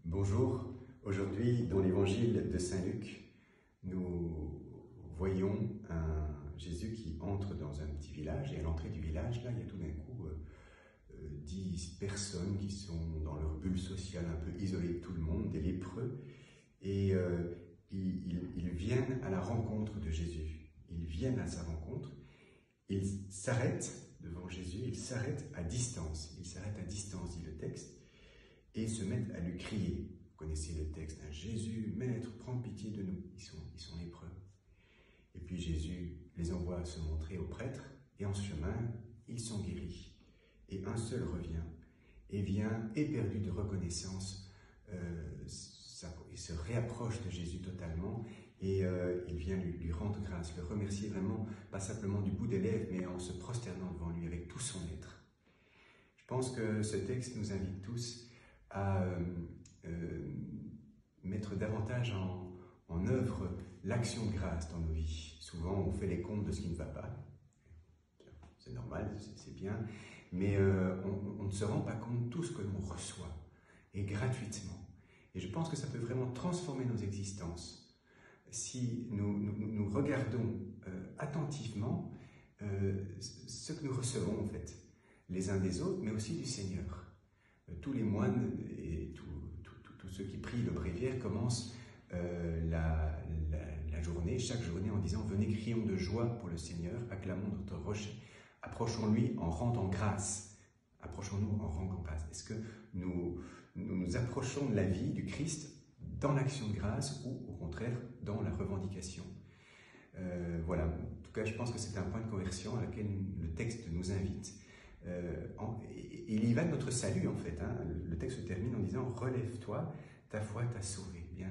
Bonjour, aujourd'hui dans l'évangile de Saint Luc, nous voyons un Jésus qui entre dans un petit village et à l'entrée du village, là, il y a tout d'un coup 10 personnes qui sont dans leur bulle sociale un peu isolées de tout le monde, des lépreux, et ils viennent à la rencontre de Jésus. Ils viennent à sa rencontre, ils s'arrêtent devant Jésus, ils s'arrêtent à distance, dit le texte, et se mettent à lui crier. Vous connaissez le texte, hein, Jésus, Maître, prends pitié de nous. Ils sont lépreux. Et puis Jésus les envoie se montrer aux prêtres, et en ce chemin, ils sont guéris. Et un seul revient, et vient éperdu de reconnaissance, il se réapproche de Jésus totalement, et il vient lui rendre grâce, le remercier vraiment, pas simplement du bout des lèvres, mais en se prosternant devant lui avec tout son être. Je pense que ce texte nous invite tous à mettre davantage en œuvre l'action de grâce dans nos vies. Souvent, on fait les comptes de ce qui ne va pas. C'est normal, c'est bien. Mais on ne se rend pas compte de tout ce que l'on reçoit, et gratuitement. Et je pense que ça peut vraiment transformer nos existences si nous regardons attentivement ce que nous recevons, en fait, les uns des autres, mais aussi du Seigneur. Tous les moines et tous ceux qui prient le bréviaire commencent la journée, chaque journée, en disant « Venez, crions de joie pour le Seigneur, acclamons notre rocher, approchons-lui en rendant grâce. » Approchons-nous en rendant grâce. Est-ce que nous approchons de la vie du Christ dans l'action de grâce ou au contraire dans la revendication? Voilà, en tout cas je pense que c'est un point de conversion à laquelle le texte nous invite. Il y va de notre salut en fait, hein. Le texte se termine en disant « Relève-toi, ta foi t'a sauvé ». Bien,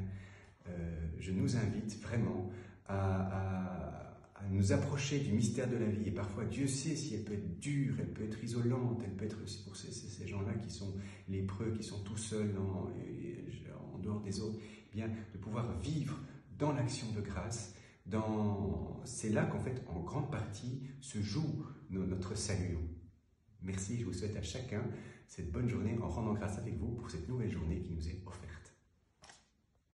je nous invite vraiment à nous approcher du mystère de la vie. Et parfois Dieu sait si elle peut être dure, elle peut être isolante, elle peut être aussi pour ces gens-là qui sont lépreux, qui sont tout seuls en dehors des autres, bien de pouvoir vivre dans l'action de grâce. C'est là qu'en fait, en grande partie, se joue notre salut. Merci, je vous souhaite à chacun cette bonne journée en rendant grâce avec vous pour cette nouvelle journée qui nous est offerte.